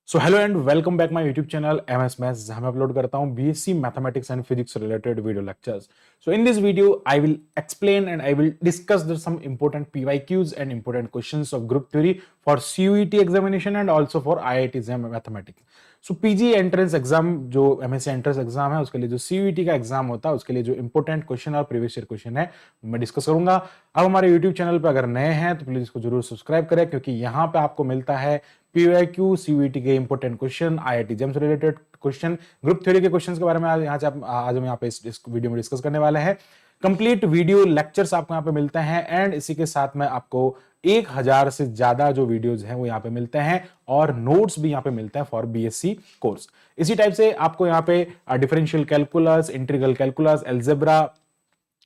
So hello and welcome back my YouTube channel MS maths, जहां मैं upload करता हूं BSc mathematics and physics related video lectures. So in this video I will explain and I will discuss some important PYQs and important questions of group theory for CUET examination and also for IIT JEE mathematics. So PG entrance exam जो MSc entrance exam है उसके लिए जो CUET का exam होता है उसके लिए जो इंपॉर्टेंट क्वेश्चन और प्रीवियस ईयर क्वेश्चन है मैं डिस्कस करूंगा. अब हमारे यूट्यूब चैनल पर अगर नए हैं तो प्लीज इसको जरूर सब्सक्राइब करें, क्योंकि यहाँ पे आपको मिलता है पीवाईक्यू, सीयूईटी के इंपॉर्टेंट क्वेश्चन, आईआईटी जेईई से रिलेटेड क्वेश्चन, ग्रुप थ्योरी के क्वेश्चंस के बारे में आज हम यहाँ पे इस वीडियो में डिस्कस करने वाले हैं. कंप्लीट वीडियो लेक्चर्स आपको यहाँ पे मिलते हैं एंड इसी के साथ में आपको 1000 से ज्यादा जो वीडियोज हैं वो यहाँ पे मिलते हैं और नोट्स भी यहाँ पे मिलते हैं फॉर बीएससी कोर्स. इसी टाइप से आपको यहाँ पे differential calculus, integral calculus, algebra,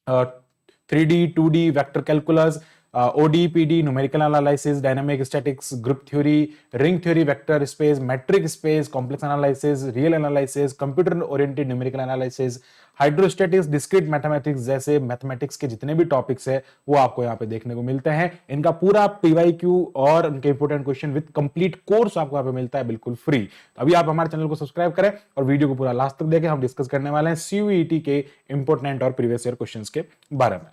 3D 2D vector calculus, ODPD, numerical analysis, dynamic statics, group theory, ring theory, vector space, matric space, complex analysis, real analysis, computer oriented numerical analysis, hydrostatics, discrete mathematics जैसे mathematics के जितने भी topics है वो आपको यहाँ पे देखने को मिलते हैं. इनका पूरा पीवाईक्यू और उनके important question with complete course आपको यहाँ पे मिलता है बिल्कुल फ्री. अभी आप हमारे चैनल को सब्सक्राइब करें और वीडियो को पूरा लास्ट तक देखें. हम डिस्कस करने वाले हैं सीयूईटी के इंपोर्टेंट और प्रीवियस ईयर क्वेश्चंस के बारे में.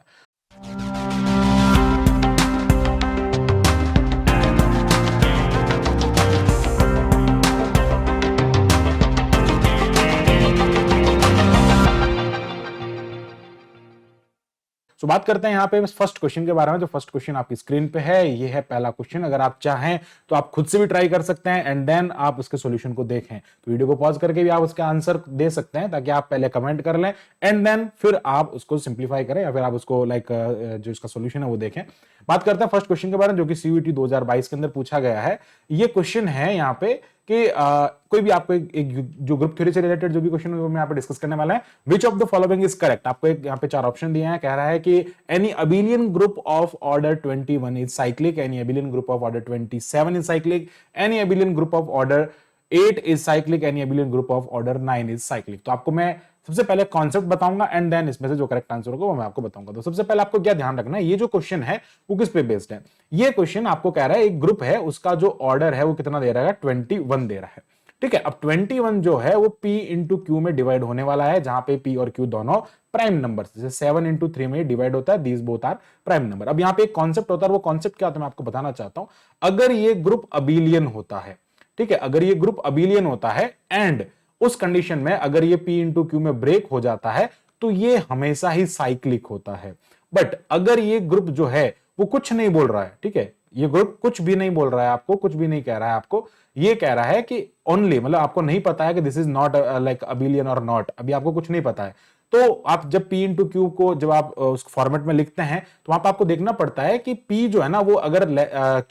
तो बात करते हैं यहाँ पे फर्स्ट क्वेश्चन के बारे में. जो फर्स्ट क्वेश्चन आपकी स्क्रीन पे है ये है पहला क्वेश्चन. अगर आप चाहें तो आप खुद से भी ट्राई कर सकते हैं एंड देन आप उसके सॉल्यूशन को देखें. तो वीडियो को पॉज करके भी आप उसका आंसर दे सकते हैं ताकि आप पहले कमेंट कर लें एंड देन फिर आप उसको सिंप्लीफाई करें या फिर आप उसको जो इसका सॉल्यूशन है वो देखें. बात करते हैं फर्स्ट क्वेश्चन के बारे में जो कि सीयूईटी 2022 के अंदर पूछा गया है. ये क्वेश्चन है यहाँ पे कि कोई भी आपको एक जो ग्रुप थ्योरी से रिलेटेड जो भी क्वेश्चन है वो मैं यहाँ पे डिस्कस करने वाला है. Which of the following is correct. आपको एक यहाँ पे 4 ऑप्शन दिए हैं. कह रहा है कि any abelian group of order 21 is cyclic, any abelian group of order 27 is cyclic, any abelian group of order 8 is cyclic, any abelian group of order 9 is cyclic. तो आपको मैं सबसे पहले कॉन्सेप्ट बताऊंगा एंड देन इसमें से जो correct answer होगा वो मैं आपको बताऊंगा. तो सबसे पहले आपको क्या ध्यान रखना है, ये जो क्वेश्चन है वो किस पे बेस्ड है. ये क्वेश्चन आपको कह रहा है एक ग्रुप है उसका जो ऑर्डर है वो कितना दे रहा है, 21 दे रहा है. ठीक है. अब 21 जो है वो P इंटू क्यू में डिवाइड होने वाला है, जहां पे P और Q दोनों प्राइम नंबर, जैसे 7 इंटू 3 में डिवाइड होता है. These both are prime number. अब यहाँ पे एक कॉन्सेप्ट होता है, वो कॉन्सेप्ट क्या होता है मैं आपको बताना चाहता हूं. अगर ये ग्रुप अबिलियन होता है, ठीक है, अगर ये ग्रुप अबिलियन होता है एंड उस कंडीशन में अगर ये P इंटू क्यू में ब्रेक हो जाता है तो ये हमेशा ही साइक्लिक होता है. बट अगर ये ग्रुप जो है वो कुछ नहीं बोल रहा है, ठीक है, ये ग्रुप कुछ भी नहीं बोल रहा है, आपको कुछ भी नहीं कह रहा है, आपको ये कह रहा है कि ओनली, मतलब आपको नहीं पता है कि this is not like abelian और नॉट, अभी आपको कुछ नहीं पता है. तो आप जब P इंटू क्यू को जब आप उस फॉर्मेट में लिखते हैं तो वहां पर आपको देखना पड़ता है कि P जो है ना वो अगर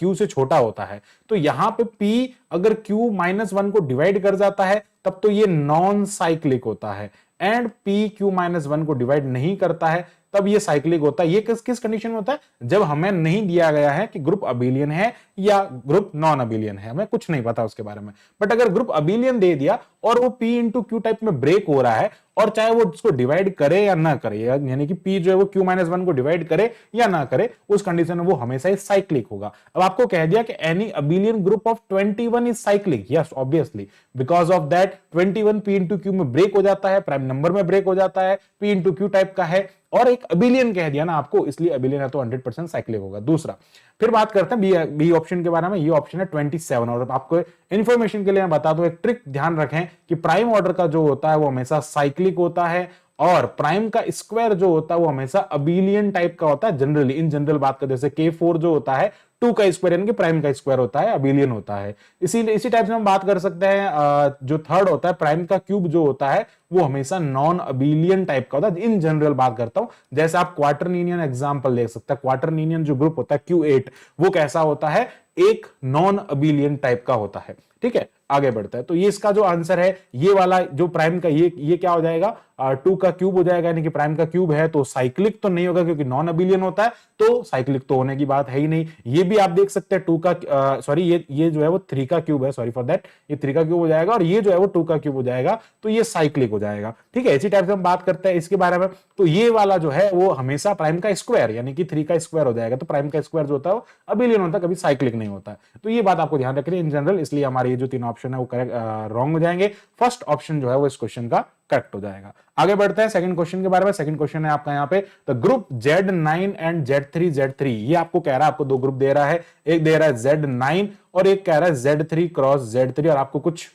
Q से छोटा होता है तो यहां पे P अगर Q -1 को डिवाइड कर जाता है तब तो ये नॉन साइक्लिक होता है. एंड P Q -1 को डिवाइड नहीं करता है तब ये साइक्लिक होता है. ये किस किस कंडीशन में होता है, जब हमें नहीं दिया गया है कि ग्रुप अबिलियन है या ग्रुप नॉन अबिलियन है, हमें कुछ नहीं पता उसके बारे में. बट अगर ग्रुप अबिलियन दे दिया और वो P इंटू क्यू टाइप में ब्रेक हो रहा है और चाहे वो उसको डिवाइड करे या ना करे, यानी कि P जो है वो Q -1 को डिवाइड करे या ना करे, उस कंडीशन में वो हमेशा ही साइक्लिक होगा. अब आपको कह दिया कि any abelian group of 21 is cyclic. Yes, obviously because of that 21 P into Q में ब्रेक हो जाता है, प्राइम नंबर में ब्रेक हो जाता है, P इंटू क्यू टाइप का है और एक अबिलियन कह दिया ना आपको, इसलिए अबिलियन है तो 100% साइक्लिक होगा. दूसरा फिर बात करते हैं बी ऑप्शन के बारे में. ये ऑप्शन है 27. और आपको इंफॉर्मेशन के लिए मैं बता दूं, एक ट्रिक ध्यान रखें कि प्राइम ऑर्डर का जो होता है वो हमेशा साइक्लिक होता है और प्राइम का स्क्वायर जो होता है वो हमेशा अबिलियन टाइप का होता है. जनरली इन जनरल बात करते, जैसे K4 जो होता है 2 का स्क्वायर यानी कि प्राइम का स्क्वायर होता है, अबिलियन होता है. इसी टाइप से हम बात कर सकते हैं जो थर्ड होता है प्राइम का क्यूब जो होता है वो हमेशा नॉन अबिलियन टाइप का होता है. इन जनरल बात करता हूं, जैसे आप क्वार्टरनियन एग्जांपल ले सकते हैं. क्वार्टरनियन जो ग्रुप होता है Q8 वो कैसा होता है, एक नॉन अबिलियन टाइप का होता है. ठीक है, आगे बढ़ता है. तो ये इसका जो आंसर है ये वाला जो प्राइम का ये क्या हो जाएगा, 2 का क्यूब हो जाएगा, यानी कि प्राइम का क्यूब है तो साइक्लिक तो नहीं होगा क्योंकि नॉन अबिलियन होता है, तो साइक्लिक तो होने की बात है ही नहीं. ये भी आप देख सकते हैं 2 का सॉरी ये जो है वो 3 का क्यूब है, सॉरी फॉर दैट, ये 3 का क्यूब हो जाएगा और ये जो है वो 2 का क्यूब हो जाएगा, तो ये साइक्लिक हो जाएगा। ठीक है, इसी टाइप से हम बात करते हैं इसके बारे में। तो ये वाला जो है वो हमेशा प्राइम का स्क्वायर यानी कि 3 का स्क्वायर हो जाएगा, तो प्राइम का स्क्वायर जो होता है वो अबिलियन होता है, कभी साइक्लिक नहीं होता है। तो ये बात आपको ध्यान रखनी है इन जनरल, इसलिए हमारे ये जो 3 ऑप्शन है वो करेक्ट रॉन्ग हो जाएंगे। फर्स्ट ऑप्शन जो है वो इस क्वेश्चन का करेक्ट हो जाएगा। आगे बढ़ते हैं सेकंड क्वेश्चन के बारे में। सेकंड क्वेश्चन है आपका यहाँ पे the group Z9 and Z3 ये आपको कह रहा है, आपको दो ग्रुप दे रहा है, एक दे रहा है Z9 और एक कह रहा है Z3 क्रॉस Z3 और आपको कुछ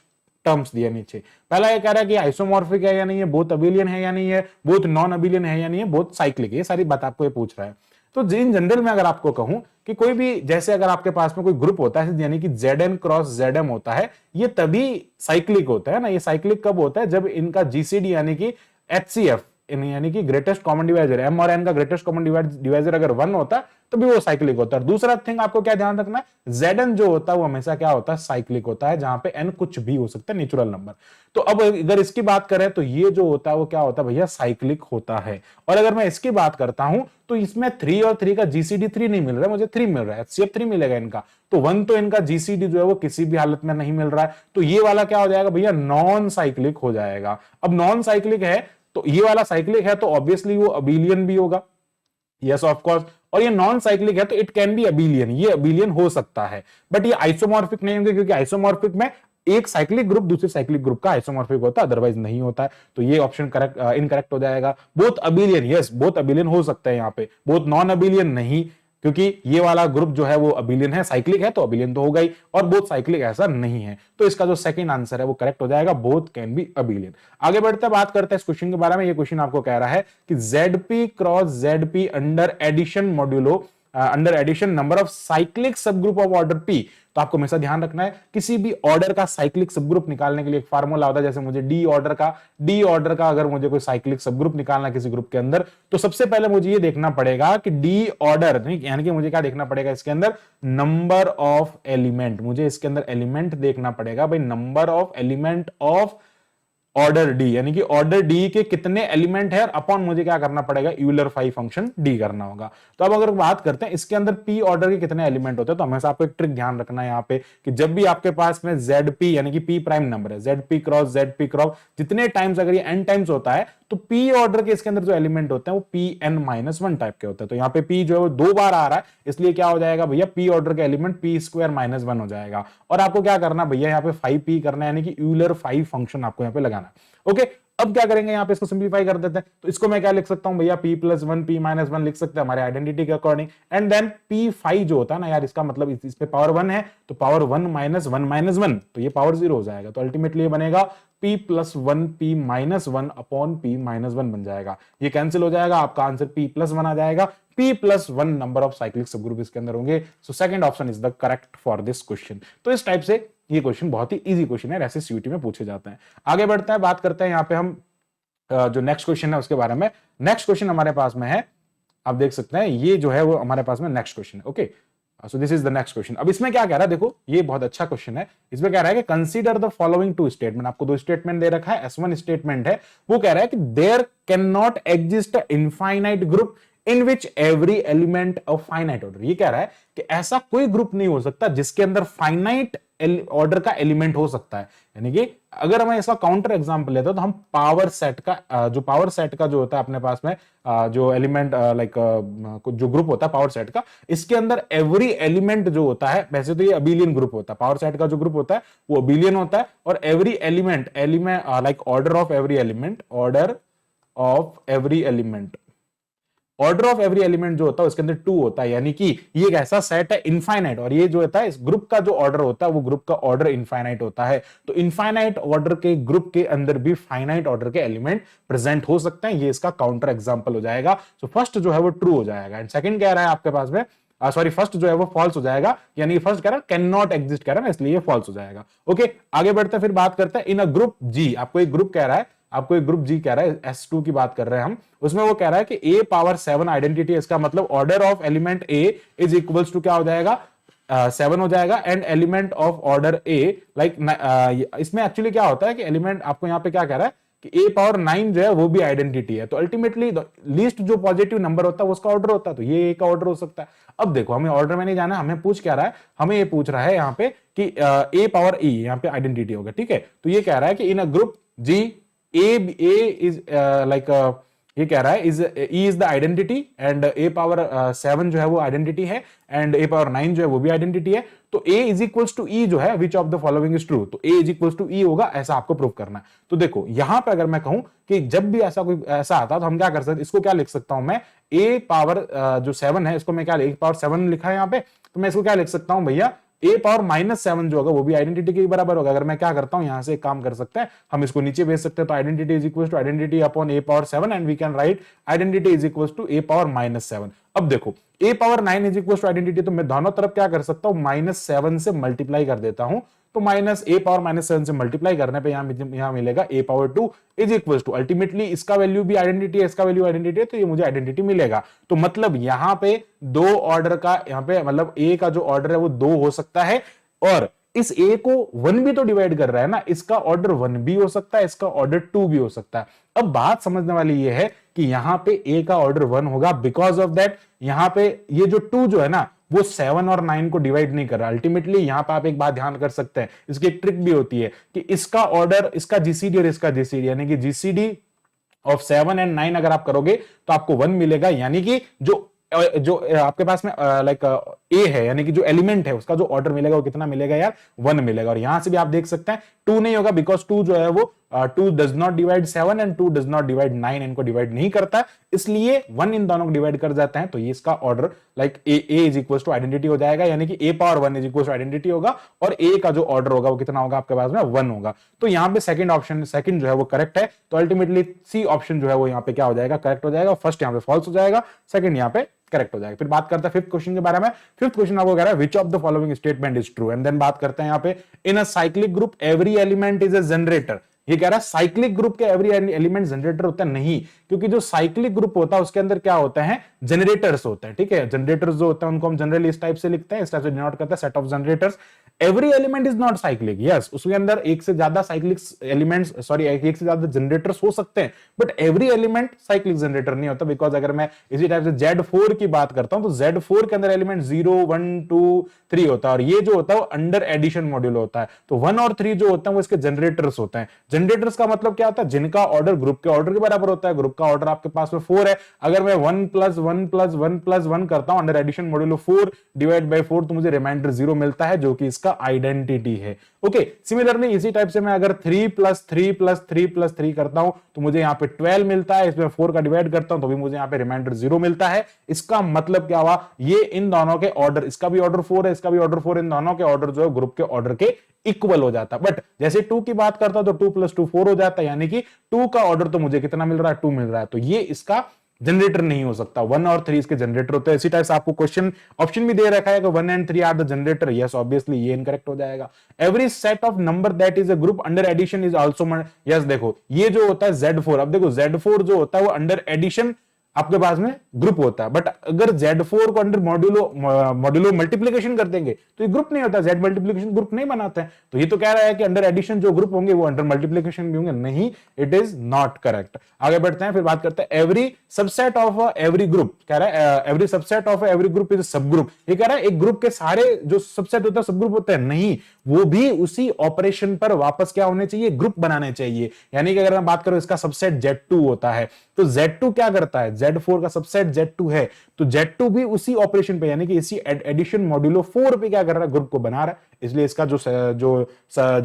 टर्म्स दिए नीचे। पहला ये कह रहा है कि आइसोमॉर्फिक है या नहीं है, बोथ अबिलियन है या नहीं है, बोथ नॉन अबिलियन है या नहीं है, बोथ साइक्लिक है, ये सारी बात आपको ये पूछ रहा है। तो इन जनरल में अगर आपको कहूं कि कोई भी, जैसे अगर आपके पास में कोई ग्रुप होता है यानी कि Zn क्रॉस Zm होता है, ये तभी साइक्लिक होता है ना। ये साइक्लिक कब होता है, जब इनका जीसीडी यानी कि HCF यानी कि ग्रेटेस्ट कॉमन डिवाइजर, एम और एन का ग्रेटेस्ट कॉमन डिवाइजर अगर 1 होता है तो भी वो साइक्लिक होता है। दूसरा थिंग आपको क्या ध्यान रखना है, Zn जो होता है वो हमेशा क्या होता है, साइक्लिक होता है, जहां पे n कुछ भी हो सकता है, नेचुरल नंबर। तो अब अगर इसकी बात करें तो ये जो होता है वो क्या होता है भैया, साइक्लिक होता है। और अगर मैं इसकी बात करता हूं तो इसमें 3 और 3 का जीसीडी 3 नहीं मिल रहा है, मुझे 3 मिल रहा है, HCF 3 मिलेगा इनका, तो 1 तो इनका जीसीडी जो है वो किसी भी हालत में नहीं मिल रहा है, तो ये वाला क्या हो जाएगा भैया, नॉन साइक्लिक हो जाएगा। अब नॉन साइक्लिक है तो ये वाला साइक्लिक है तो ऑब्वियसली वो अबिलियन भी होगा, यस ऑफ कोर्स, और ये नॉन साइक्लिक है तो इट कैन बी अबिलियन, ये अबिलियन हो सकता है, बट ये आइसोमॉर्फिक नहीं होंगे, क्योंकि आइसोमॉर्फिक में एक साइक्लिक ग्रुप दूसरे साइक्लिक ग्रुप का आइसोमॉर्फिक होता है, अदरवाइज नहीं होता है। तो ये ऑप्शन करेक्ट इनकरेक्ट हो जाएगा। Both abelian, yes both abelian हो सकता है यहाँ पे, बोथ नॉन अबिलियन नहीं, क्योंकि ये वाला ग्रुप जो है वो अबिलियन है, साइक्लिक है तो अबिलियन तो होगा ही, और बोथ साइक्लिक ऐसा नहीं है। तो इसका जो सेकंड आंसर है वो करेक्ट हो जाएगा, बोथ कैन बी अबिलियन। आगे बढ़ते हैं, बात करते हैं इस क्वेश्चन के बारे में। ये क्वेश्चन आपको कह रहा है कि ZP cross ZP under addition modulo under addition number of cyclic subgroup of order P। तो आपको हमेशा ध्यान रखना है, किसी भी ऑर्डर का साइक्लिक सबग्रुप निकालने के लिए एक फार्मूला होता है। जैसे मुझे डी ऑर्डर का अगर मुझे कोई साइक्लिक सबग्रुप निकालना है किसी ग्रुप के अंदर, तो सबसे पहले मुझे ये देखना पड़ेगा कि डी ऑर्डर यानी कि मुझे क्या देखना पड़ेगा, इसके अंदर नंबर ऑफ एलिमेंट, मुझे इसके अंदर एलिमेंट देखना पड़ेगा भाई, number of element of order D, यानी कि ऑर्डर डी के कितने एलिमेंट है, और अपॉन मुझे क्या करना पड़ेगा, यूलर फाई फंक्शन डी करना होगा। तो अब अगर बात करते हैं इसके अंदर पी ऑर्डर के कितने एलिमेंट होते हैं, तो हमेशा आपको एक ट्रिक ध्यान रखना है यहाँ पे कि जब भी आपके पास में ZP यानी कि पी प्राइम नंबर है, ZP क्रॉस जितने टाइम्स, अगर ये n टाइम्स होता है तो पी ऑर्डर के इसके अंदर जो एलिमेंट होते हैं वो Pn-1 टाइप के होते हैं। तो यहाँ पे p जो है वो 2 बार आ रहा है, इसलिए क्या हो जाएगा भैया, पी ऑर्डर के एलिमेंट P² - 1 हो जाएगा। और आपको क्या करना भैया, यहाँ पे 5p करना है, यानी कि यूलर 5 फंक्शन आपको यहाँ पे लगाना है। ओके, अब क्या करेंगे, यहाँ पे इसको सिंप्लीफाई कर देते हैं। तो इसको मैं क्या लिख सकता हूं भैया, P+1 P-1 लिख सकते हैं हमारे आइडेंटिटी के अकॉर्डिंग। एंड देन P5 जो होता है ना यार, इसका मतलब इस पे पावर 1 है, तो पावर 1 - 1 - 1 तो ये पावर 0 हो जाएगा। तो अल्टीमेटली ये बनेगा P+1 P-1 अपॉन P-1 बन जाएगा। ये कैंसिल हो जाएगा, आपका आंसर P+1 आ जाएगा। P+1 number of cyclic subgroup इसके अंदर होंगे। So second option is the correct for this question. तो इस टाइप से ये क्वेश्चन बहुत ही इजी क्वेश्चन है, ऐसे सीयूटी में पूछे जाते हैं। आगे बढ़ते हैं, बात करते हैं यहाँ पे हम जो नेक्स्ट क्वेश्चन है उसके बारे में। नेक्स्ट क्वेश्चन हमारे पास में है, आप देख सकते हैं, ये जो है वो हमारे पास में नेक्स्ट क्वेश्चन है। Okay, so this is the next question. अब इसमें क्या कह रहा है, देखो ये बहुत अच्छा क्वेश्चन है। इसमें कह रहा है कि कंसीडर द फॉलोइंग 2 स्टेटमेंट। आपको 2 स्टेटमेंट दे रखा है। S1 स्टेटमेंट है, वो कह रहा है कि there can not exist a infinite group in which every element of finite order. ये कह रहा है कि ऐसा कोई ग्रुप नहीं हो सकता जिसके अंदर फाइनाइट ऑर्डर का एलिमेंट हो सकता है। यानी कि अगर मैं इसका काउंटर एग्जांपल लेता हूं तो हम पावर सेट का जो होता है अपने पास में जो एलिमेंट लाइक जो ग्रुप होता है पावर सेट का, इसके अंदर एवरी एलिमेंट जो होता है, वैसे तो ये अबिलियन ग्रुप होता है, पावर सेट का जो ग्रुप होता है वो अबिलियन होता है, और every element like order of every element जो होता है उसके अंदर 2 होता है। यानी कि ये एक ऐसा सेट है इनफाइनाइट, और ये जो होता है इस ग्रुप का जो ऑर्डर होता है वो ग्रुप का ऑर्डर इनफाइनाइट होता है। तो इनफाइनाइट ऑर्डर के ग्रुप के अंदर भी फाइनाइट ऑर्डर के एलिमेंट प्रेजेंट हो सकते हैं। ये इसका काउंटर एग्जांपल हो जाएगा। तो फर्स्ट जो है वो ट्रू हो जाएगा, एंड सेकंड कह रहा है आपके पास में फर्स्ट जो है वो फॉल्स हो जाएगा, यानी फर्स्ट कह रहा है कैन नॉट एग्जिस्ट कह रहा है ना, इसलिए फॉल्स हो जाएगा। ओके, आगे बढ़ते हैं, फिर बात करते हैं इन अ ग्रुप जी। आपको एक ग्रुप कह रहा है, आपको एक ग्रुप जी कह रहा है, S2 की बात कर रहे हैं हम, उसमें वो कह रहा है कि A पावर 7 आइडेंटिटी, इसका मतलब order of element A is equals to क्या हो जाएगा, 7 हो जाएगा। And element of order A like इसमें एक्चुअली क्या होता है कि एलिमेंट आपको यहाँ पे क्या कह रहा है कि ए पावर 9 जो है वो भी आइडेंटिटी है, तो अल्टीमेटली लीस्ट जो पॉजिटिव नंबर होता है उसका ऑर्डर होता है, तो ये ए का ऑर्डर हो सकता है। अब देखो हमें ऑर्डर में नहीं जाना, हमें पूछ क्या रहा है, हमें ये पूछ रहा है यहाँ पे कि ए पावर ई यहाँ पे आइडेंटिटी होगा, ठीक है। तो ये कह रहा है कि in a group G A is like ये कह रहा है is E is the identity and A power 7 जो है वो आइडेंटिटी है एंड ए पावर 9 जो है वो भी आइडेंटिटी है। तो ए इज इक्वल्स टू ई जो है which of the following is true, तो ए इज इक्वल्स टू ई होगा, ऐसा आपको प्रूव करना है। तो देखो यहां पे अगर मैं कहूं कि जब भी ऐसा कोई ऐसा आता तो हम क्या कर सकते, इसको क्या लिख सकता हूं मैं, ए पावर जो 7 है इसको मैं क्या ए पावर 7 लिखा है यहाँ पे, तो मैं इसको क्या लिख सकता हूं भैया, ए पावर -7 जो होगा वो भी आइडेंटिटी के बराबर होगा। अगर मैं क्या करता हूं यहां से एक काम कर सकते हैं, हम इसको नीचे भेज सकते हैं, तो identity is equal to identity upon A power 7 and we can write identity is equal to A power -7। अब देखो A power 9 is equal to identity, तो मैं दोनों तरफ क्या कर सकता हूं, -7 से मल्टीप्लाई कर देता हूं, तो माइनस ए पावर -7 से मल्टीप्लाई करने पे यहां मिलेगा A power 2 is equal to, ultimately इसका वैल्यू भी आइडेंटिटी है, इसका वैल्यू आइडेंटिटी है, तो ये मुझे आइडेंटिटी मिलेगा। तो मतलब यहां पे दो ऑर्डर का, यहां पे मतलब ए का जो ऑर्डर है वो 2 हो सकता है, और इस ए को 1 भी तो डिवाइड कर रहा है ना, इसका ऑर्डर 1 भी हो सकता है, इसका ऑर्डर 2 भी हो सकता है। अब बात समझने वाली ये है कि यहां पे ए का ऑर्डर 1 होगा, बिकॉज ऑफ दैट यहां पे ये जो 2 जो है ना वो 7 और 9 को डिवाइड नहीं कर रहा। अल्टीमेटली यहां पे आप एक बात ध्यान कर सकते हैं, इसकी एक ट्रिक भी होती है कि इसका ऑर्डर, इसका जीसीडी और इसका जीसीडी, यानी कि जीसीडी ऑफ 7 एंड 9 अगर आप करोगे तो आपको 1 मिलेगा, यानी कि जो आपके पास में लाइक ए है, यानी कि जो एलिमेंट है उसका जो ऑर्डर मिलेगा वो कितना मिलेगा यार, 1 मिलेगा। और यहां से भी आप देख सकते हैं 2 नहीं होगा, बिकॉज 2 जो है वो 2 does not divide 7 and 2 does not divide 9, इनको डिवाइड नहीं करता, इसलिए 1 इन दोनों को डिवाइड कर जाते हैं। तो ये इसका order like A is equal to identity हो जाएगा, यानी कि A power 1 is equal to identity होगा, और ए का जो ऑर्डर होगा वो कितना होगा आपके पास में, 1 होगा। तो यहां पे सेकंड ऑप्शन, सेकंड जो है वो करेक्ट है, तो अल्टीमेटली सी ऑप्शन जो है वो यहां पे क्या हो जाएगा, करेक्ट हो जाएगा। फर्स्ट यहां पे फॉल्स हो जाएगा, सेकंड यहां पे करेक्ट हो जाएगा। फिर बात करते हैं फिफ्थ क्वेश्चन के बारे में। फिफ्थ क्वेश्चन आपको कह रहा है which of the following statement is true, and then बात करते हैं यहां पे in a cyclic group every element is a generator. ये कह रहा है साइक्लिक ग्रुप के एवरी एलिमेंट जनरेटर होता है, नहीं, क्योंकि जो साइक्लिक ग्रुप होता है उसके अंदर क्या होता है, जनरेटर्स होते हैं, ठीक है। जनरेटर्स जो होते हैं उनको हम जनरली इस टाइप से लिखते हैं, इस टाइप से डिनोट करते हैं, set of generators. Every element is not cyclic, yes, उसके अंदर एक से ज्यादा साइक्लिक एलिमेंट्स, सॉरी एक से ज्यादा जनरेटर्स हो सकते हैं, but every element cyclic generator नहीं होता। बिकॉज अगर मैं इसी टाइप से Z4 की बात करता हूं तो Z4 के अंदर एलिमेंट 0 1 2 3 होता है, और ये जो होता है वो अंडर एडिशन मॉड्यूल होता है, तो 1 और 3 जो होते हैं वो इसके जनरेटर्स होते हैं। जनरेटर्स का मतलब क्या होता है, जिनका ऑर्डर ग्रुप के ऑर्डर के बराबर होता है। ग्रुप का ऑर्डर आपके पास में 4 है, अगर मैं 1 + 1 + 1 + 1 करता हूं under addition module 4 divide by 4, तो मुझे रिमाइंडर 0 मिलता है, जो कि इसका आइडेंटिटी है। ओके, सिमिलरली इसी टाइप से मैं अगर 3 + 3 + 3 + 3 करता हूं तो मुझे यहाँ पे 12 मिलता है, इसमें 4 का डिवाइड करता हूं तो भी मुझे यहाँ पे रिमाइंडर 0 मिलता है। इसका मतलब क्या हुआ, ये इन दोनों के ऑर्डर, इसका भी ऑर्डर 4 है, इसका भी ऑर्डर 4, इन दोनों के ऑर्डर जो है ग्रुप के ऑर्डर के इक्वल हो जाता है। बट जैसे 2 की बात करता तो 2 + 2 4 हो जाता है, यानी कि 2 का ऑर्डर तो मुझे कितना मिल रहा है, 2 मिल रहा है, तो ये इसका जनरेटर नहीं हो सकता। 1 और 3 इसके जनरेटर होते हैं। इसी टाइप से आपको क्वेश्चन ऑप्शन भी दे रखा है कि 1 and 3 are the generator, yes, obviously ये इनकरेक्ट हो जाएगा। Every set of number that is a group under addition is also, yes, देखो ये जो होता है Z4, अब देखो Z4 जो होता है वो अंडर एडिशन आपके पास में ग्रुप होता है, बट अगर Z4 को अंडर मॉड्यूलो मल्टीप्लिकेशन कर देंगे तो ये ग्रुप नहीं होता, Z मल्टीप्लिकेशन ग्रुप नहीं बनाते हैं। तो ये तो कह रहा है कि अंडर एडिशन जो ग्रुप होंगे वो अंडर मल्टीप्लिकेशन भी होंगे, नहीं, इट इज नॉट करेक्ट। आगे बढ़ते हैं, फिर बात करते हैं every subset of every group, कह रहा है every subset of every group is सब ग्रुप। ये कह रहा है एक ग्रुप के सारे जो सबसेट होता है सब ग्रुप होते हैं, नहीं, वो भी उसी ऑपरेशन पर वापस क्या होने चाहिए, ग्रुप बनाने चाहिए। यानी कि अगर मैं बात करूं इसका सबसेट Z2 होता है, तो Z2 क्या करता है, Z4 का सबसेट Z2 है, तो Z2 भी उसी ऑपरेशन पे, यानी कि इसी एडिशन मॉड्यूलो 4 पे क्या कर रहा है, ग्रुप को बना रहा है, इसलिए इसका जो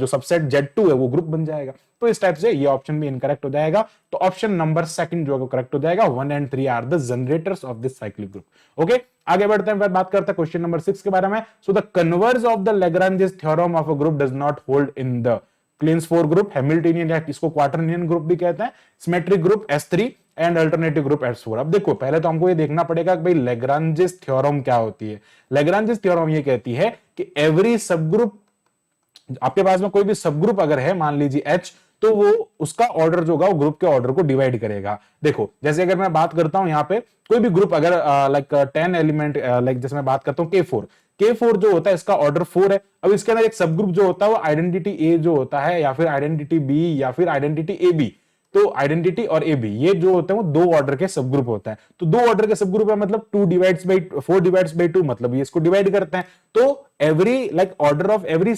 सबसेट Z2 है वो ग्रुप बन जाएगा। तो इस टाइप से ये ऑप्शन भी इनकरेक्ट हो जाएगा। तो ऑप्शन नंबर सेकंड जो है करेक्ट हो जाएगा, 1 and 3 are the generators of this cyclic group. Okay, आगे बढ़ते हैं, फिर बात करते हैं क्वेश्चन नंबर 6 के बारे में। So the converse of the Lagrange theorem of a group does not hold in the cleans 4 group, Hamiltonian या इसको क्वार्टरनियन ग्रुप भी कहते हैं, symmetric group S3 and alternative group S4। अब देखो पहले तो हमको ये देखना पड़ेगा कि भाई लैग्रेंज थ्योरम क्या होती है। लैग्रेंज थ्योरम ये कहती है कि एवरी सब ग्रुप, आपके पास में कोई भी सब ग्रुप अगर है, मान लीजिए H, तो वो उसका ऑर्डर जो होगा वो ग्रुप के ऑर्डर को डिवाइड करेगा। देखो जैसे अगर मैं बात करता हूं यहाँ पे कोई भी ग्रुप अगर लाइक 10 एलिमेंट, लाइक जैसे मैं बात करता हूँ K4 जो होता है इसका ऑर्डर 4 है। अब इसके अंदर एक सब ग्रुप जो होता है वो आइडेंटिटी A जो होता है, या फिर आइडेंटिटी B, या फिर आइडेंटिटी AB। तो आइडेंटिटी और ए बी ये जो होते हैं वो 2 ऑर्डर के सब ग्रुप होता है। तो 2 ऑर्डर के सब ग्रुप है मतलब 4 डिवाइड्स बाई 2, मतलब ये इसको डिवाइड करते हैं। तो every like order of every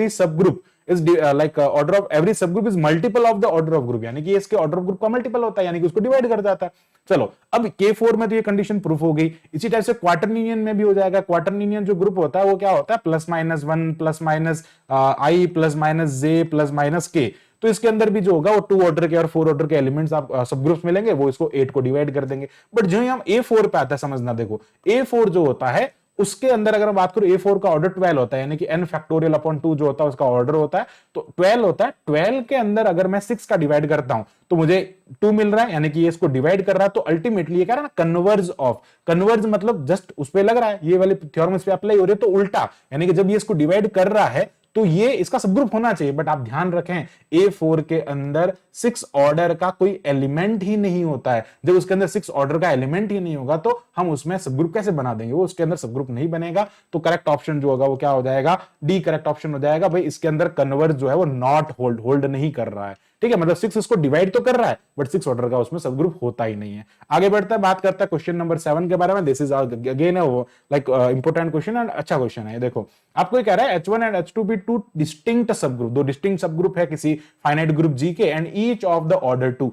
sub group is like order of every sub group is multiple of the order of group, यानी कि इसके ऑर्डर ऑफ ग्रुप का मल्टीपल होता है, यानी कि उसको डिवाइड कर जाता है। चलो अब K4 में तो ये कंडीशन प्रूफ हो गई। इसी टाइप से क्वार्टरनियन में भी हो जाएगा। क्वार्टरनियन जो ग्रुप होता है वो क्या होता है, +-1 +-i +-j +-k। तो इसके अंदर भी जो होगा वो 2 ऑर्डर के और 4 ऑर्डर के एलिमेंट्स आप सब ग्रुप्स मिलेंगे, वो इसको 8 को डिवाइड कर देंगे। बट जो ही हम A4 पे आता है, समझना देखो A4 जो होता है उसके अंदर अगर बात करूं A4 का ऑर्डर 12 होता है, यानी कि n फैक्टोरियल अपॉन 2 जो होता है उसका ऑर्डर होता है, तो 12 होता है। 12 के अंदर अगर मैं 6 का डिवाइड करता हूं तो मुझे 2 मिल रहा है, यानी कि ये इसको डिवाइड कर रहा है। तो अल्टीमेटली ये कह रहा है ना कन्वर्ज ऑफ, कन्वर्ज मतलब जस्ट उस पे लग रहा है, ये वाली थ्योरम इस पे अप्लाई हो रही है, तो उल्टा, यानी कि जब ये इसको डिवाइड कर रहा है तो ये इसका सब ग्रुप होना चाहिए। बट आप ध्यान रखें A4 के अंदर 6 ऑर्डर का कोई एलिमेंट ही नहीं होता है। जब उसके अंदर 6 ऑर्डर का एलिमेंट ही नहीं होगा तो हम उसमें सब ग्रुप कैसे बना देंगे, वो उसके अंदर सब ग्रुप नहीं बनेगा। तो करेक्ट ऑप्शन जो होगा वो क्या हो जाएगा, डी करेक्ट ऑप्शन हो जाएगा। भाई इसके अंदर कन्वर्ज जो है वो नॉट होल्ड नहीं कर रहा है, ठीक है, मतलब 6 इसको डिवाइड तो कर रहा है बट 6 ऑर्डर का उसमें सब ग्रुप होता ही नहीं है। आगे बढ़ता है, बात करता है क्वेश्चन नंबर 7 के बारे में। This is again like important question and अच्छा क्वेश्चन है। देखो आपको ये कह रहा है H1 एंड H2 भी 2 डिस्टिंक्ट सब ग्रुप, 2 डिस्टिंक्ट सब ग्रुप है किसी फाइनाइट ग्रुप G के, and each of the order 2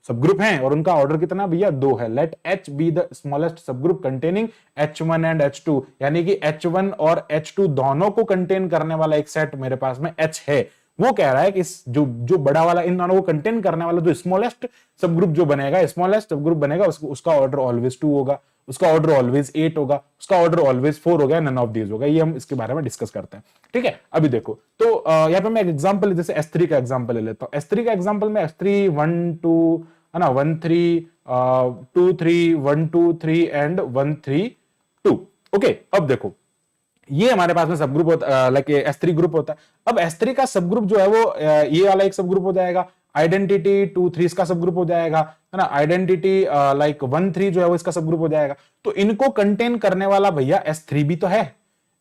सब ग्रुप हैं और उनका ऑर्डर कितना भैया 2 है। Let H be the smallest sub group containing H1 and H2, यानी कि H1 और H2 दोनों को कंटेन करने वाला एक सेट मेरे पास में H है। वो कह रहा है कि इस जो बड़ा वाला इन दोनों को कंटेन करने वाला जो स्मॉलेस्ट सब ग्रुप जो बनेगा, स्मॉलेस्ट सब ग्रुप बनेगा, उसका ऑर्डर ऑलवेज 2 होगा, उसका ऑर्डर ऑलवेज 8 होगा, उसका ऑर्डर ऑलवेज 4 होगा, नन ऑफ दीज होगा। ये हम इसके बारे में डिस्कस करते हैं, ठीक है। अभी देखो तो यहाँ पे मैं एक एग्जांपल जैसे S3 का एग्जांपल ले लेता हूँ। S3 का एग्जांपल में S3 1 2 है ना 1 3 2 3 1 2 3 एंड 1 3 2। ओके अब देखो ये हमारे पास में सब ग्रुप होता लाइक S3 ग्रुप होता है। अब S3 का सब ग्रुप जो है वो ये वाला एक सब ग्रुप हो जाएगा। आइडेंटिटी 2 3 इसका सब ग्रुप हो जाएगा, है ना। आइडेंटिटी लाइक 1 3 जो है वो इसका सब ग्रुप हो जाएगा। तो इनको कंटेन करने वाला भैया S3 भी तो है।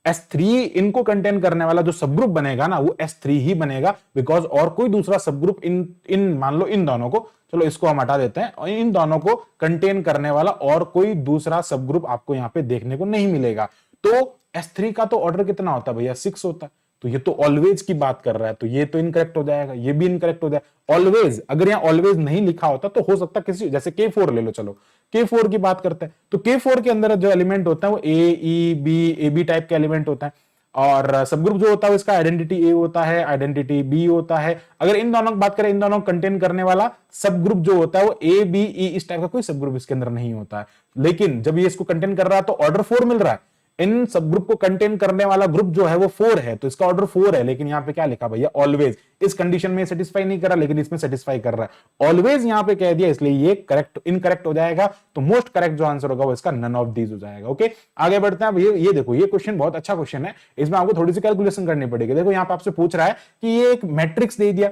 S3 इनको कंटेन करने वाला जो सब ग्रुप बनेगा ना वो S3 ही बनेगा, बिकॉज और कोई दूसरा सब ग्रुप इन मान लो इन दोनों को, चलो इसको हम हटा देते हैं, और इन दोनों को कंटेन करने वाला और कोई दूसरा सब ग्रुप आपको यहां पे देखने को नहीं मिलेगा। तो S3 का तो ऑर्डर कितना होता है भैया 6 होता है। तो ये तो ऑलवेज की बात कर रहा है, तो ये तो इनकरेक्ट हो जाएगा, ये भी इनकरेक्ट हो जाएगा। ऑलवेज अगर यहाँ ऑलवेज नहीं लिखा होता तो हो सकता किसी जैसे K4 ले लो, चलो K4 की बात करते हैं। तो K4 के अंदर जो एलिमेंट होता है वो ए बी टाइप का एलिमेंट होता है, और सब ग्रुप जो होता है इसका आइडेंटिटी ए होता है, आइडेंटिटी बी होता है। अगर इन दोनों की बात करें, इन दोनों को कंटेन करने वाला सब ग्रुप जो होता है वो ए बी ई इस टाइप का कोई सब ग्रुप इसके अंदर नहीं होता है। लेकिन जब ये इसको कंटेन कर रहा है तो ऑर्डर 4 मिल रहा है। इन सब ग्रुप को कंटेन करने वाला ग्रुप जो है वो 4 है, तो इसका ऑर्डर 4 है। लेकिन यहाँ पे क्या लिखा भैया ऑलवेज, इस कंडीशन में सेटिस्फाई नहीं कर रहा लेकिन इसमें सेटिस्फाई कर रहा है। ऑलवेज यहाँ पे कह दिया इसलिए ये करेक्ट इनकरेक्ट हो जाएगा। तो मोस्ट करेक्ट जो आंसर होगा वो इसका नन ऑफ दीज हो जाएगा। ओके आगे बढ़ते हैं। अब ये देखो ये क्वेश्चन बहुत अच्छा क्वेश्चन है, इसमें आपको थोड़ी सी कैलकुलेशन करनी पड़ेगी। देखो यहाँ पे आपसे पूछ रहा है कि ये एक मैट्रिक्स दे दिया,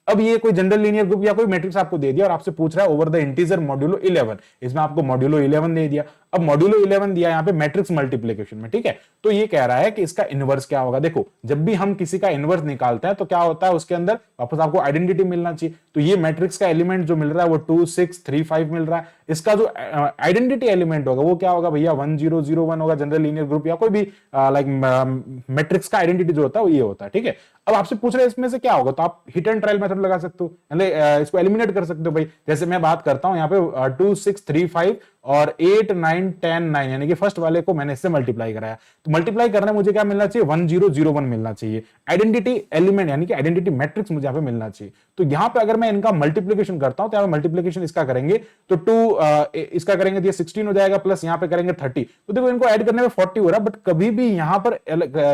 अब ये कोई जनरल लीनियर ग्रुप या कोई मैट्रिक्स आपको दे दिया और आपसे पूछ रहा है ओवर द इंटीजर मॉड्यूलो 11, इसमें आपको मॉड्यूलो 11 दे दिया। अब मॉड्यूलो 11 दिया यहाँ पे मैट्रिक्स मल्टीप्लिकेशन में, ठीक है। तो ये कह रहा है कि इसका इनवर्स क्या होगा। देखो जब भी हम किसी का इनवर्स निकालते हैं तो क्या होता है उसके अंदर वापस आपको आइडेंटिटी मिलना चाहिए। तो ये मैट्रिक्स का एलिमेंट जो मिल रहा है वो 2 6 3 5 मिल रहा है। इसका जो आइडेंटिटी एलिमेंट होगा वो क्या होगा भैया 1 0 0 1 होगा। जनरल लीनियर ग्रुप या कोई भी लाइक मैट्रिक्स का आइडेंटिटी जो होता है वो ये होता है, ठीक है। अब आपसे पूछ रहे हैं इसमें से क्या होगा, तो आप हिट एंड ट्रायल मेथड लगा सकते हो, इसको एलिमिनेट कर सकते हो भाई। जैसे मैं बात करता हूं यहाँ पे 2 6 3 5 और 8 9 10 9, यानी कि फर्स्ट वाले को मैंने इससे मल्टीप्लाई कराया, तो मल्टीप्लाई करने मुझे क्या मिलना चाहिए 1 0 0 1 मिलना चाहिए। आइडेंटिटी एलिमेंट यानी कि आइडेंटिटी मैट्रिक्स मुझे यहाँ पे मिलना चाहिए। तो यहाँ पे अगर मैं इनका मल्टीप्लिकेशन करता हूं तो यहाँ पे मल्टीप्लिकेशन इसका करेंगे तो 2 इसका करेंगे तो ये 16 हो जाएगा, प्लस यहाँ पे करेंगे 30। तो देखो इनको ऐड करने में 40 हो रहा है, बट कभी भी यहाँ पर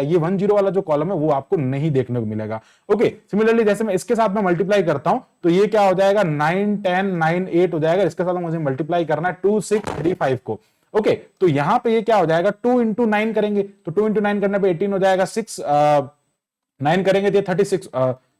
ये 1 0 वाला जो कॉलम है वो आपको नहीं देखने को मिलेगा। ओके सिमिलरली जैसे मैं इसके साथ में मल्टीप्लाई करता हूं तो ये क्या हो जाएगा 9 10 9 8 हो जाएगा। इसके साथ मुझे मल्टीप्लाई करना है 2 6 3 5 को। ओके तो यहां पे ये क्या हो जाएगा 2 इंटू 9 करेंगे तो 2 इंटू 9 करने पे 18 हो जाएगा, 6 9 करेंगे तो 36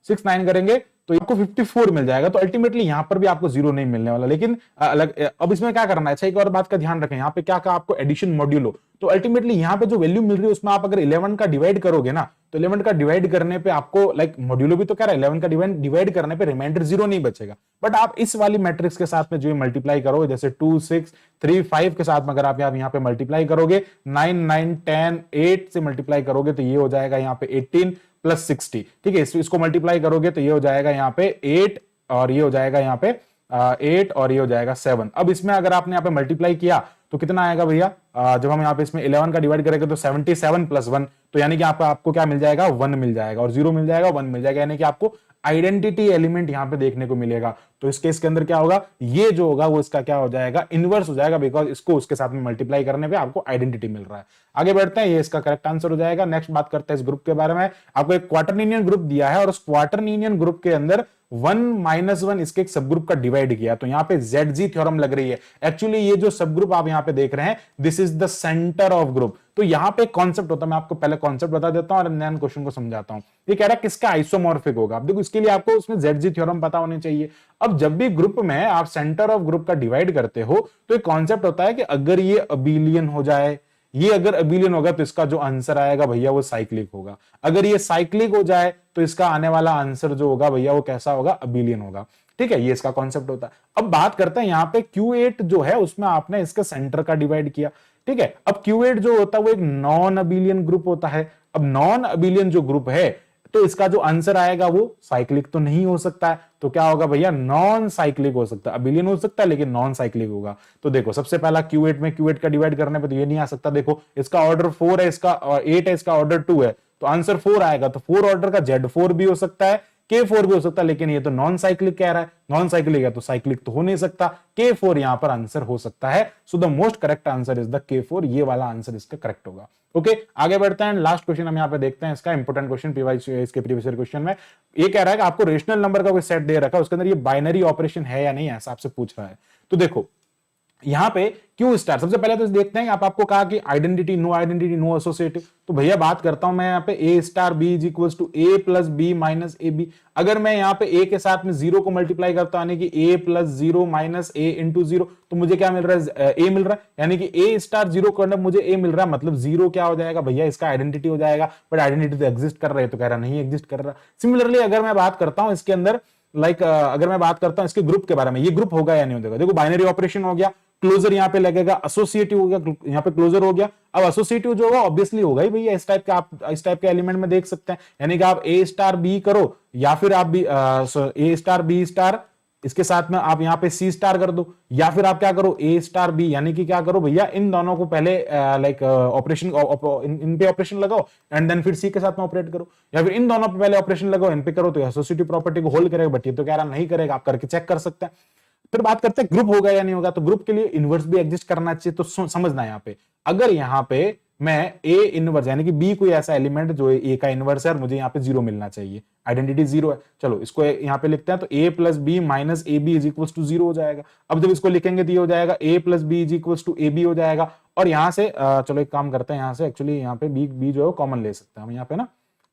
6 9 करेंगे तो आपको 54 मिल जाएगा। तो अल्टीमेटली यहां पर भी आपको जीरो नहीं मिलने वाला। लेकिन अलग अब इसमें क्या करना है, अच्छा एक और बात का ध्यान रखें, यहाँ पे क्या कहा आपको, एडिशन मॉड्यूलो। तो अल्टीमेटली यहाँ पे जो वैल्यू मिल रही है उसमें आप अगर 11 का डिवाइड करोगे ना, तो 11 का डिवाइड करने पे आपको लाइक मॉड्यूलो भी तो कह रहा है 11 का डिवाइड करने पे रिमाइंडर जीरो नहीं बचेगा। बट आप इस वाली मैट्रिक्स के साथ में जो मल्टीप्लाई करोगे, जैसे 2 6 3 5 के साथ में अगर आप यहाँ पे मल्टीप्लाई करोगे, 9 9 10 8 से मल्टीप्लाई करोगे तो ये हो जाएगा यहाँ पे 18 प्लस 60। ठीक है, इसको मल्टीप्लाई करोगे तो ये हो जाएगा यहाँ पे 8 और ये हो जाएगा यहाँ पे 8 और ये हो जाएगा 7। अब इसमें अगर आपने यहाँ पे मल्टीप्लाई किया तो कितना आएगा भैया, जब हम यहाँ पे इसमें 11 का डिवाइड करेंगे तो 77 प्लस 1, तो यानी कि आपको क्या मिल जाएगा, 1 मिल जाएगा, और 0 मिल जाएगा, 1 मिल जाएगा, यानी कि आपको आइडेंटिटी एलिमेंट यहां पे देखने को मिलेगा। तो इस केस के अंदर क्या होगा, ये जो होगा वो इसका क्या हो जाएगा, इनवर्स हो जाएगा, बिकॉज इसको उसके साथ में मल्टीप्लाई करने पे आपको आइडेंटिटी मिल रहा है। आगे बढ़ते हैं, ये इसका करेक्ट आंसर हो जाएगा। नेक्स्ट बात करते हैं इस ग्रुप के बारे में। आपको एक क्वार्टरनियन ग्रुप दिया है और उस क्वार्टरनियन ग्रुप के अंदर 1 -1 इसके एक सब ग्रुप का डिवाइड किया, तो यहाँ पे ZG थ्योरम लग रही है। एक्चुअली ये जो सब ग्रुप आप यहाँ पे देख रहे हैं, this is the centre of group. तो यहाँ पे कॉन्सेप्ट होता है, मैं आपको पहले कॉन्सेप्ट बता देता हूं और देन क्वेश्चन को समझाता हूं। ये कह रहा है किसका आइसोमॉर्फिक होगा। अब देखो इसके लिए आपको उसमें ZG थ्योरम पता होनी चाहिए। अब जब भी ग्रुप में आप सेंटर ऑफ ग्रुप का डिवाइड करते हो तो एक कॉन्सेप्ट होता है कि अगर ये अबिलियन हो जाए, ये अगर अबिलियन होगा तो इसका जो आंसर आएगा भैया वो साइक्लिक होगा। अगर ये साइक्लिक हो जाए तो इसका आने वाला आंसर जो होगा भैया वो कैसा होगा, अबिलियन होगा। ठीक है, ये इसका कॉन्सेप्ट होता है। अब बात करते हैं यहाँ पे Q8 जो है उसमें आपने इसके सेंटर का डिवाइड किया। ठीक है, अब Q8 जो होता है वो एक नॉन अबिलियन ग्रुप होता है। अब नॉन अबिलियन जो ग्रुप है तो इसका जो आंसर आएगा वो साइक्लिक तो नहीं हो सकता है, तो क्या होगा भैया, नॉन साइक्लिक हो सकता है। अबिलियन हो सकता है लेकिन नॉन साइक्लिक होगा। तो देखो सबसे पहला Q8 में Q8 का डिवाइड करने पे तो ये नहीं आ सकता। देखो इसका ऑर्डर 4 है, इसका 8 है, इसका ऑर्डर 2 है, तो आंसर 4 आएगा। तो 4 ऑर्डर का Z4 भी हो सकता है, K4 भी हो सकता है, लेकिन ये तो नॉन साइक्लिक कह रहा है। नॉन साइक्लिक है तो साइक्लिक तो हो नहीं सकता, K4 यहां पर आंसर हो सकता है। So the most correct answer is the K4, ये वाला आंसर इसका करेक्ट होगा। ओके, आगे बढ़ते हैं। लास्ट क्वेश्चन हम यहाँ पे देखते हैं, इसका इंपोर्टेंट क्वेश्चन इसके प्रीवियस क्वेश्चन में ये कह रहा है कि आपको रेशनल नंबर का कोई सेट दे रखा है, उसके अंदर ये बाइनरी ऑपरेशन है या नहीं, ऐसा आपसे पूछ रहा है। तो देखो यहां पे क्यू स्टार, सबसे पहले तो देखते हैं आपको कहा कि आइडेंटिटी, नो एसोसिएटिव। तो भैया बात करता हूं मैं यहाँ पे A star B is equal to A plus B minus A B. अगर मैं यहाँ पे ए के साथ में 0 को मल्टीप्लाई करता हूं, यानी कि ए प्लस 0 माइनस ए इंटू 0, तो मुझे क्या मिल रहा है, ए मिल रहा है, यानी कि ए स्टार 0 करना मुझे ए मिल रहा है, मतलब 0 क्या हो जाएगा भैया, इसका आइडेंटिटी हो जाएगा। बट आइडेंटिटी तो एग्जिस्ट कर रहा है, तो कह रहा नहीं एग्जिस्ट कर रहा। सिमिलरली अगर मैं बात करता हूं इसके अंदर अगर मैं बात करता हूं इसके ग्रुप के बारे में, ये ग्रुप होगा या नहीं होगा। देखो बाइनरी ऑपरेशन हो गया, क्लोजर यहाँ पे लगेगा, एसोसिएटिव हो गया, यहाँ पे क्लोजर हो गया। अब एसोसिएटिव जो होगा ऑब्वियसली होगा ही भैया, इस टाइप का आप इस टाइप के एलिमेंट में देख सकते हैं, यानी कि आप ए स्टार बी करो या फिर आप ए स्टार बी स्टार, इसके साथ में आप यहाँ पे सी स्टार कर दो, या फिर आप क्या करो ए स्टार बी, यानी कि क्या करो भैया, इन दोनों को पहले ऑपरेशन इन पे ऑपरेशन लगाओ एंड देन फिर सी के साथ में ऑपरेट करो, या फिर इन दोनों पे पहले ऑपरेशन लगाओ इन पे करो, तो एसोसिएटिव प्रॉपर्टी को होल्ड करेगा। बट ये तो कह रहा नहीं करेगा, आप करके चेक कर सकते हैं। फिर बात करते हैं ग्रुप होगा या नहीं होगा। तो ग्रुप के लिए इनवर्स भी एग्जिस्ट करना चाहिए। तो समझना यहाँ पे, अगर यहाँ पे मैं ए इनवर्स यानी कि बी कोई ऐसा एलिमेंट जो ए का इनवर्स है और मुझे यहाँ पे 0 मिलना चाहिए, आइडेंटिटी 0 है, चलो इसको यहाँ पे लिखते हैं, तो A plus B minus A B is equal to 0 हो जाएगा। अब जब इसको लिखेंगे तो ये हो जाएगा A plus B is equal to A B हो जाएगा। और यहाँ से चलो एक काम करते हैं, यहाँ से एक्चुअली यहाँ पे बी जो है कॉमन ले सकते हैं हम यहाँ पे ना,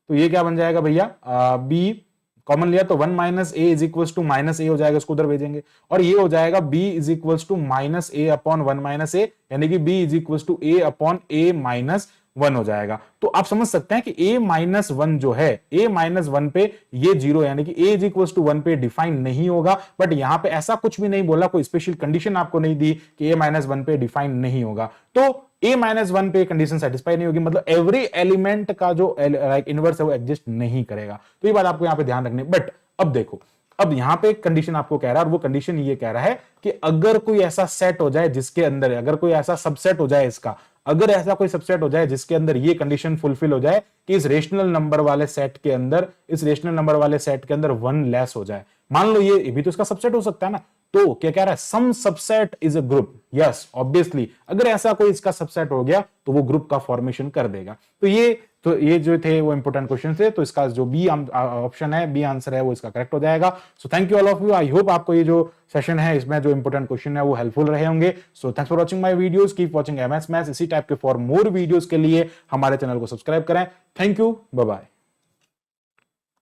तो ये क्या बन जाएगा भैया, बी कॉमन लिया तो 1 minus A is equal to minus A हो जाएगा, इसको उधर भेजेंगे, और ये हो जाएगा b is equal to minus A upon 1 minus A, यानी कि b is equal to A upon A minus 1 हो जाएगा। तो आप समझ सकते हैं कि a माइनस 1 जो है, a माइनस 1 पे ये 0 यानी कि a इज इक्वल टू 1 पे डिफाइन नहीं होगा। बट यहां पे ऐसा कुछ भी नहीं बोला, कोई स्पेशल कंडीशन आपको नहीं दी कि a माइनस 1 पे डिफाइन नहीं होगा। तो a माइनस 1 पे कंडीशन सेटिस्फाई नहीं होगी, मतलब एवरी एलिमेंट का जो इनवर्स है वो एग्जिस्ट नहीं करेगा। तो ये बात आपको यहाँ पे ध्यान रखनी। बट अब देखो, अब यहां पे एक कंडीशन आपको कह रहा है, और वो कंडीशन ये कह रहा है कि अगर कोई ऐसा सेट हो जाए जिसके अंदर, अगर कोई ऐसा सबसेट हो जाए इसका, अगर ऐसा कोई सबसेट हो जाए जिसके अंदर ये कंडीशन फुलफिल हो जाए कि इस रेशनल नंबर वाले सेट के अंदर, इस रेशनल नंबर वाले सेट के अंदर 1 लेस हो जाए, मान लो ये भी तो इसका सबसेट हो सकता है ना। तो क्या कह रहा है, some subset is a group. Yes obviously, अगर ऐसा कोई इसका सबसेट हो गया तो वो ग्रुप का फॉर्मेशन कर देगा। तो ये जो थे वो इंपोर्टेंट क्वेश्चन थे। तो इसका जो बी ऑप्शन है, बी आंसर है, वो इसका करेक्ट हो जाएगा। So thank you all of you. I hope आपको ये जो सेशन है इसमें जो इंपोर्टेंट क्वेश्चन है वो हेल्पफुल रहे होंगे। So thanks for watching my videos, keep watching MS maths. इसी टाइप के फॉर मोर वीडियोस के लिए हमारे चैनल को सब्सक्राइब करें। Thank you, bye bye.